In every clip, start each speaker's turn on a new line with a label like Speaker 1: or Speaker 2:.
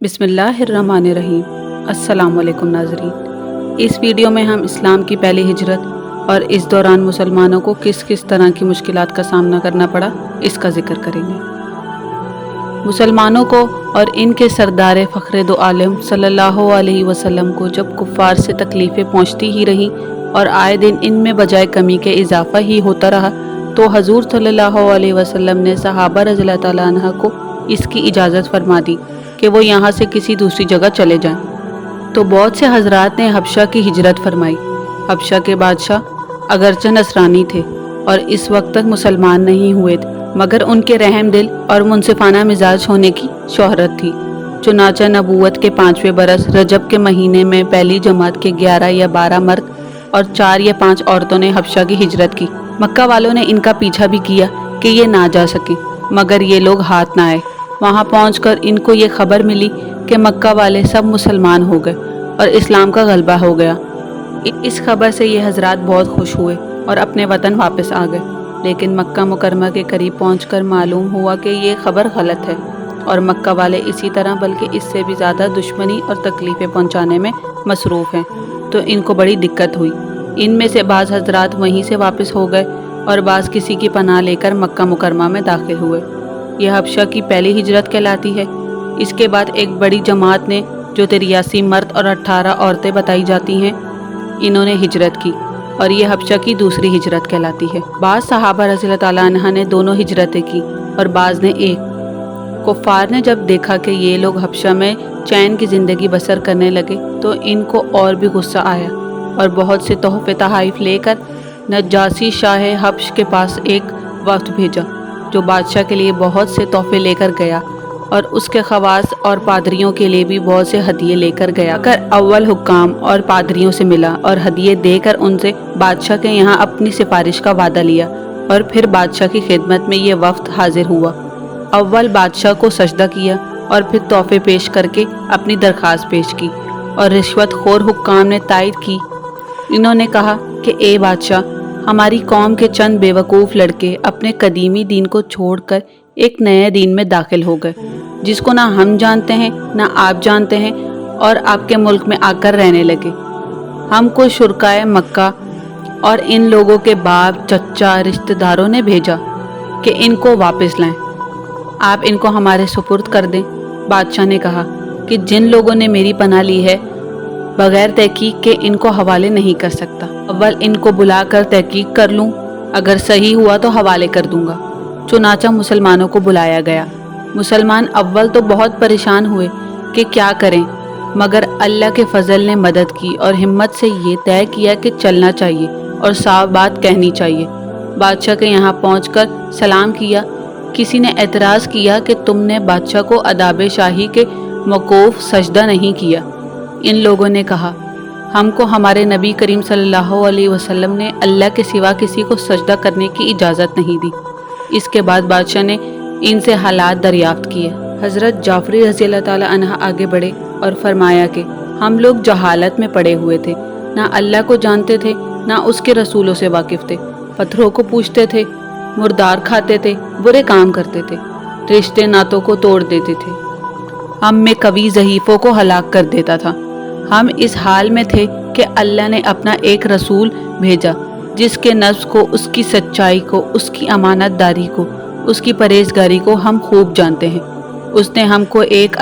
Speaker 1: بسم اللہ الرحمن الرحیم۔ السلام علیکم ناظرین، اس ویڈیو میں ہم اسلام کی پہلی ہجرت اور اس دوران مسلمانوں کو کس کس طرح کی مشکلات کا سامنا کرنا پڑا اس کا ذکر کریں گے۔ مسلمانوں کو اور ان کے سردار فخر دو عالم صلی اللہ علیہ وسلم کو جب کفار سے تکلیفیں پہنچتی ہی رہیں اور آئے دن ان میں بجائے کمی کے اضافہ ہی ہوتا رہا تو حضور صلی اللہ علیہ وسلم نے صحابہ رضی اللہ تعالیٰ عنہ کو اس کی اجازت فرما دی کہ وہ یہاں سے کسی دوسری جگہ چلے جائیں، تو بہت سے حضرات نے حبشہ کی ہجرت فرمائی۔ حبشہ کے بادشاہ اگرچہ نصرانی تھے اور اس وقت تک مسلمان نہیں ہوئے تھے، مگر ان کے رحم دل اور منصفانہ مزاج ہونے کی شہرت تھی۔ چنانچہ نبوت کے 5ویں برس رجب کے مہینے میں پہلی جماعت کے 11 یا 12 مرد اور 4 یا 5 عورتوں نے حبشہ کی ہجرت کی۔ مکہ والوں نے ان کا پیچھا بھی کیا کہ یہ نہ جا سکیں، مگر یہ لوگ ہاتھ نہ آئے۔ وہاں پہنچ کر ان کو یہ خبر ملی کہ مکہ والے سب مسلمان ہو گئے اور اسلام کا غلبہ ہو گیا۔ اس خبر سے یہ حضرات بہت خوش ہوئے اور اپنے وطن واپس آ گئے، لیکن مکہ مکرمہ کے قریب پہنچ کر معلوم ہوا کہ یہ خبر غلط ہے اور مکہ والے اسی طرح بلکہ اس سے بھی زیادہ دشمنی اور تکلیفیں پہنچانے میں مصروف ہیں، تو ان کو بڑی دقت ہوئی۔ ان میں سے بعض حضرات وہیں سے واپس ہو گئے اور بعض کسی کی پناہ لے کر مکہ مکرمہ میں داخل ہوئے۔ یہ حبشہ کی پہلی ہجرت کہلاتی ہے۔ اس کے بعد ایک بڑی جماعت نے جو 83 مرد اور 18 عورتیں بتائی جاتی ہیں، انہوں نے ہجرت کی اور یہ حبشہ کی دوسری ہجرت کہلاتی ہے۔ بعض صحابہ رضی اللہ تعالیٰ عنہ نے دونوں ہجرتیں کی اور بعض نے ایک۔ کفار نے جب دیکھا کہ یہ لوگ حبشہ میں چین کی زندگی بسر کرنے لگے تو ان کو اور بھی غصہ آیا اور بہت سے تحفے تحائف لے کر نجاشی شاہ حبش کے پاس ایک وفد بھیجا، جو بادشاہ کے لیے بہت سے تحفے لے کر گیا اور اس کے خواص اور پادریوں کے لیے بھی بہت سے ہدیے لے کر گیا۔ اول حکام اور پادریوں سے ملا اور ہدیے دے کر ان سے بادشاہ کے یہاں اپنی سفارش کا وعدہ لیا، اور پھر بادشاہ کی خدمت میں یہ وفد حاضر ہوا۔ اول بادشاہ کو سجدہ کیا اور پھر تحفے پیش کر کے اپنی درخواست پیش کی، اور رشوت خور حکام نے تائید کی۔ انہوں نے کہا کہ اے بادشاہ، ہماری قوم کے چند بے وقوف لڑکے اپنے قدیمی دین کو چھوڑ کر ایک نئے دین میں داخل ہو گئے، جس کو نہ ہم جانتے ہیں نہ آپ جانتے ہیں، اور آپ کے ملک میں آ کر رہنے لگے۔ ہم کو شرکائے مکہ اور ان لوگوں کے باپ چچا رشتہ داروں نے بھیجا کہ ان کو واپس لائیں، آپ ان کو ہمارے سپرد کر دیں۔ بادشاہ نے کہا کہ جن لوگوں نے میری پناہ لی ہے بغیر تحقیق کے ان کو حوالے نہیں کر سکتا۔ اول ان کو بلا کر تحقیق کر لوں، اگر صحیح ہوا تو حوالے کر دوں گا۔ چنانچہ مسلمانوں کو بلایا گیا۔ مسلمان اول تو بہت پریشان ہوئے کہ کیا کریں، مگر اللہ کے فضل نے مدد کی اور ہمت سے یہ طے کیا کہ چلنا چاہیے اور صاف بات کہنی چاہیے۔ بادشاہ کے یہاں پہنچ کر سلام کیا۔ کسی نے اعتراض کیا کہ تم نے بادشاہ کو آداب شاہی کے موقوف سجدہ نہیں کیا۔ ان لوگوں نے کہا، ہم کو ہمارے نبی کریم صلی اللہ علیہ وسلم نے اللہ کے سوا کسی کو سجدہ کرنے کی اجازت نہیں دی۔ اس کے بعد بادشاہ نے ان سے حالات دریافت کیے۔ حضرت جعفری رضی اللہ تعالیٰ عنہ آگے بڑھے اور فرمایا کہ ہم لوگ جہالت میں پڑے ہوئے تھے، نہ اللہ کو جانتے تھے نہ اس کے رسولوں سے واقف تھے، پتھروں کو پوجتے تھے، مردار کھاتے تھے، برے کام کرتے تھے، رشتے ناتوں کو توڑ دیتے تھے، ہم میں قوی ضعیفوں کو ہلاک کر دیتا تھا۔ ہم اس حال میں تھے کہ اللہ نے اپنا ایک رسول بھیجا جس کے نفس کو، اس کی سچائی کو، اس کی امانت داری کو، اس کی پرہیزگاری کو ہم خوب جانتے ہیں۔ اس نے ہم کو ایک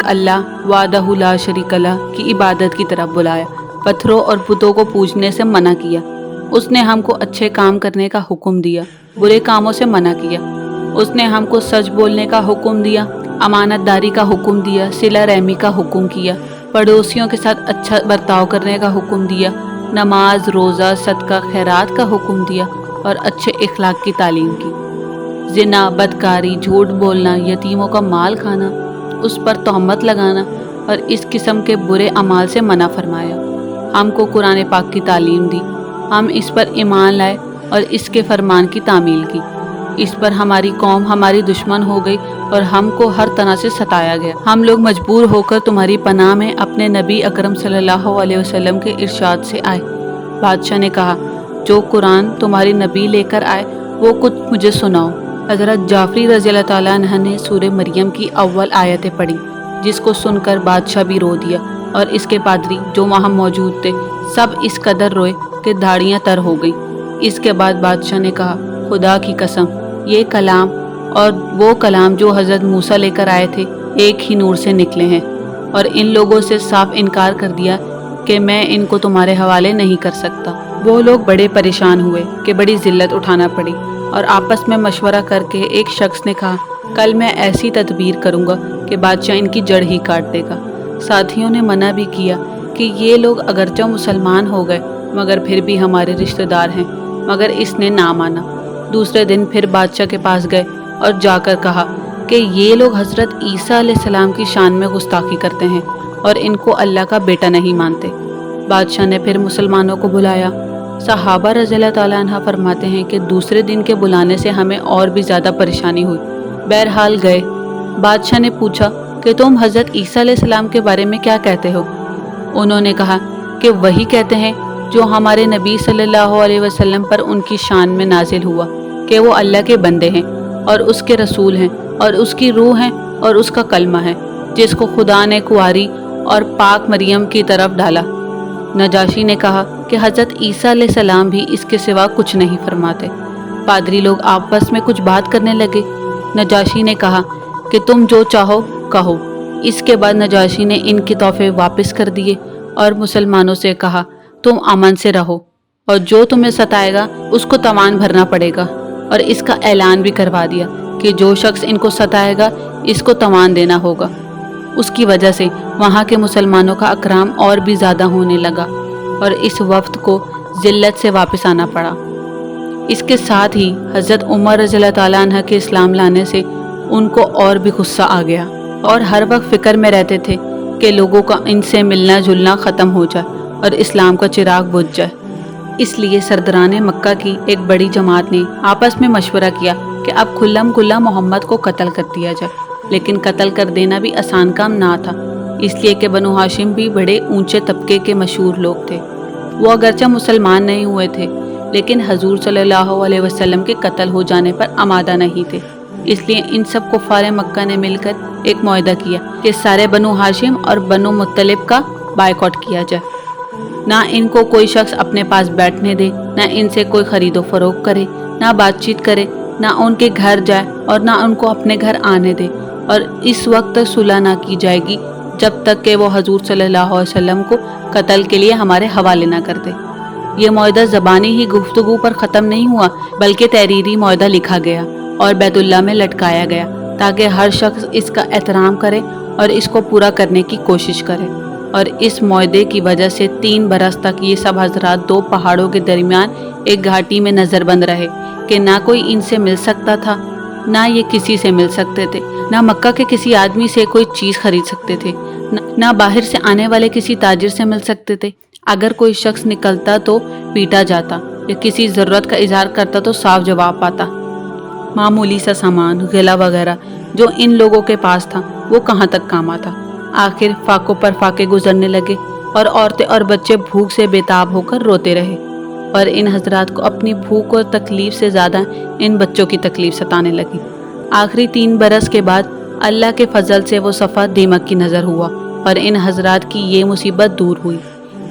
Speaker 1: اللہ وحدہ لا شریک لہ کی عبادت کی طرف بلایا، پتھروں اور بتوں کو پوجنے سے منع کیا۔ اس نے ہم کو اچھے کام کرنے کا حکم دیا، برے کاموں سے منع کیا۔ اس نے ہم کو سچ بولنے کا حکم دیا، امانت داری کا حکم دیا، صلہ رحمی کا حکم کیا، پڑوسیوں کے ساتھ اچھا برتاؤ کرنے کا حکم دیا، نماز، روزہ، صدقہ، خیرات کا حکم دیا اور اچھے اخلاق کی تعلیم کی۔ زنا، بدکاری، جھوٹ بولنا، یتیموں کا مال کھانا، اس پر تہمت لگانا اور اس قسم کے برے اعمال سے منع فرمایا۔ ہم کو قرآن پاک کی تعلیم دی، ہم اس پر ایمان لائے اور اس کے فرمان کی تعمیل کی۔ اس پر ہماری قوم ہماری دشمن ہو گئی اور ہم کو ہر طرح سے ستایا گیا۔ ہم لوگ مجبور ہو کر تمہاری پناہ میں اپنے نبی اکرم صلی اللہ علیہ وسلم کے ارشاد سے آئے۔ بادشاہ نے کہا، جو قرآن تمہاری نبی لے کر آئے وہ کچھ مجھے سناؤ۔ حضرت جعفری رضی اللہ تعالیٰ عنہ نے سورہ مریم کی اول آیتیں پڑھی، جس کو سن کر بادشاہ بھی رو دیا، اور اس کے پادری جو وہاں موجود تھے سب اس قدر روئے کہ دھاڑیاں تر ہو گئیں۔ اس کے بعد بادشاہ نے کہا، خدا کی قسم، یہ کلام اور وہ کلام جو حضرت موسیٰ لے کر آئے تھے ایک ہی نور سے نکلے ہیں، اور ان لوگوں سے صاف انکار کر دیا کہ میں ان کو تمہارے حوالے نہیں کر سکتا۔ وہ لوگ بڑے پریشان ہوئے کہ بڑی ذلت اٹھانا پڑی، اور آپس میں مشورہ کر کے ایک شخص نے کہا، کل میں ایسی تدبیر کروں گا کہ بادشاہ ان کی جڑ ہی کاٹ دے گا۔ ساتھیوں نے منع بھی کیا کہ یہ لوگ اگرچہ مسلمان ہو گئے مگر پھر بھی ہمارے رشتہ دار ہیں، مگر اس نے نہ مانا۔ دوسرے دن پھر بادشاہ کے پاس گئے اور جا کر کہا کہ یہ لوگ حضرت عیسیٰ علیہ السلام کی شان میں گستاخی کرتے ہیں اور ان کو اللہ کا بیٹا نہیں مانتے۔ بادشاہ نے پھر مسلمانوں کو بلایا۔ صحابہ رضی اللہ تعالیٰ عنہ فرماتے ہیں کہ دوسرے دن کے بلانے سے ہمیں اور بھی زیادہ پریشانی ہوئی۔ بہرحال گئے۔ بادشاہ نے پوچھا کہ تم حضرت عیسیٰ علیہ السلام کے بارے میں کیا کہتے ہو؟ انہوں نے کہا کہ وہی کہتے ہیں جو ہمارے نبی صلی اللہ علیہ وسلم پر ان کی شان میں نازل ہوا، کہ وہ اللہ کے بندے ہیں اور اس کے رسول ہیں اور اس کی روح ہیں اور اس کا کلمہ ہے، جس کو خدا نے کنواری اور پاک مریم کی طرف ڈالا۔ نجاشی نے کہا کہ حضرت عیسیٰ علیہ السلام بھی اس کے سوا کچھ نہیں فرماتے۔ پادری لوگ آپس میں کچھ بات کرنے لگے۔ نجاشی نے کہا کہ تم جو چاہو کہو۔ اس کے بعد نجاشی نے ان کے تحفے واپس کر دیے اور مسلمانوں سے کہا، تم امن سے رہو، اور جو تمہیں ستائے گا اس کو تاوان بھرنا پڑے گا، اور اس کا اعلان بھی کروا دیا کہ جو شخص ان کو ستائے گا اس کو تاوان دینا ہوگا۔ اس کی وجہ سے وہاں کے مسلمانوں کا اکرام اور بھی زیادہ ہونے لگا، اور اس وفد کو ذلت سے واپس آنا پڑا۔ اس کے ساتھ ہی حضرت عمر رضی اللہ تعالیٰ عنہ کے اسلام لانے سے ان کو اور بھی غصہ آ گیا، اور ہر وقت فکر میں رہتے تھے کہ لوگوں کا ان سے ملنا جلنا ختم ہو جائے اور اسلام کا چراغ بجھ جائے۔ اس لیے سرداران مکہ کی ایک بڑی جماعت نے آپس میں مشورہ کیا کہ اب کھلم کھلا محمد کو قتل کر دیا جائے، لیکن قتل کر دینا بھی آسان کام نہ تھا، اس لیے کہ بنو ہاشم بھی بڑے اونچے طبقے کے مشہور لوگ تھے۔ وہ اگرچہ مسلمان نہیں ہوئے تھے لیکن حضور صلی اللہ علیہ وسلم کے قتل ہو جانے پر آمادہ نہیں تھے، اس لیے ان سب کفار مکہ نے مل کر ایک معاہدہ کیا کہ سارے بنو ہاشم اور بنو مطلب کا بائیکاٹ کیا جائے، نہ ان کو کوئی شخص اپنے پاس بیٹھنے دے، نہ ان سے کوئی خرید و فروخت کرے، نہ بات چیت کرے، نہ ان کے گھر جائے اور نہ ان کو اپنے گھر آنے دے، اور اس وقت تک صلح نہ کی جائے گی جب تک کہ وہ حضور صلی اللہ علیہ وسلم کو قتل کے لیے ہمارے حوالے نہ کر دے۔ یہ معاہدہ زبانی ہی گفتگو پر ختم نہیں ہوا بلکہ تحریری معاہدہ لکھا گیا اور بیت اللہ میں لٹکایا گیا تاکہ ہر شخص اس کا احترام کرے اور اس کو پورا کرنے کی کوشش کرے۔ اور اس معاہدے کی وجہ سے 3 برس تک یہ سب حضرات 2 پہاڑوں کے درمیان ایک گھاٹی میں نظر بند رہے کہ نہ کوئی ان سے مل سکتا تھا، نہ یہ کسی سے مل سکتے تھے، نہ مکہ کے کسی آدمی سے کوئی چیز خرید سکتے تھے، نہ باہر سے آنے والے کسی تاجر سے مل سکتے تھے۔ اگر کوئی شخص نکلتا تو پیٹا جاتا یا کسی ضرورت کا اظہار کرتا تو صاف جواب پاتا۔ معمولی سا سامان غلہ وغیرہ جو ان لوگوں کے پاس تھا وہ کہاں تک کام آتا۔ آخر فاقوں پر فاقے گزرنے لگے اور عورتیں اور بچے بھوک سے بےتاب ہو کر روتے رہے، اور ان حضرات کو اپنی بھوک اور تکلیف سے زیادہ ان بچوں کی تکلیف ستانے لگی۔ آخری 3 برس کے بعد اللہ کے فضل سے وہ صفحہ دیمک کی نظر ہوا اور ان حضرات کی یہ مصیبت دور ہوئی۔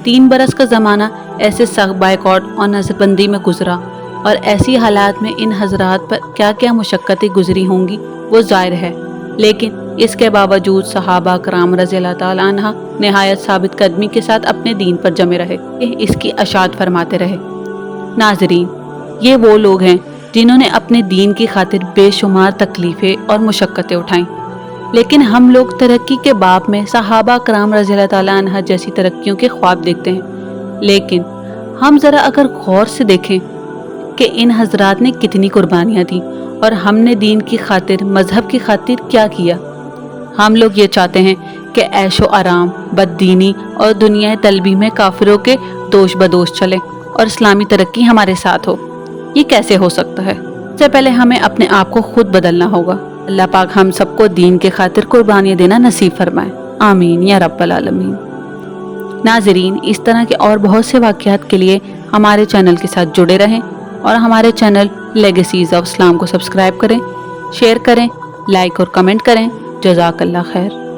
Speaker 1: 3 برس کا زمانہ ایسے سخت بائیکاٹ اور نظر بندی میں گزرا، اور ایسی حالات میں ان حضرات پر کیا کیا مشقتیں گزری ہوں گی وہ ظاہر ہے، لیکن اس کے باوجود صحابہ کرام رضی اللہ تعالیٰ عنہ نہایت ثابت قدمی کے ساتھ اپنے دین پر جمے رہے، اس کی اشاعت فرماتے رہے۔ ناظرین، یہ وہ لوگ ہیں جنہوں نے اپنے دین کی خاطر بے شمار تکلیفیں اور مشقتیں اٹھائیں، لیکن ہم لوگ ترقی کے باب میں صحابہ کرام رضی اللہ تعالیٰ عنہ جیسی ترقیوں کے خواب دیکھتے ہیں، لیکن ہم ذرا اگر غور سے دیکھیں کہ ان حضرات نے کتنی قربانیاں دیں اور ہم نے دین کی خاطر، مذہب کی خاطر کیا کیا۔ ہم لوگ یہ چاہتے ہیں کہ عیش و آرام، بددینی اور دنیا طلبی میں کافروں کے دوش بدوش چلیں اور اسلامی ترقی ہمارے ساتھ ہو۔ یہ کیسے ہو سکتا ہے؟ سب سے پہلے ہمیں اپنے آپ کو خود بدلنا ہوگا۔ اللہ پاک ہم سب کو دین کے خاطر قربانیاں دینا نصیب فرمائے، آمین یا رب العالمین۔ ناظرین، اس طرح کے اور بہت سے واقعات کے لیے ہمارے چینل کے ساتھ جڑے رہیں۔ اور ہمارے چینل لیگیسیز آف اسلام کو سبسکرائب کریں، شیئر کریں، لائک اور کمنٹ کریں۔ جزاک اللہ خیر۔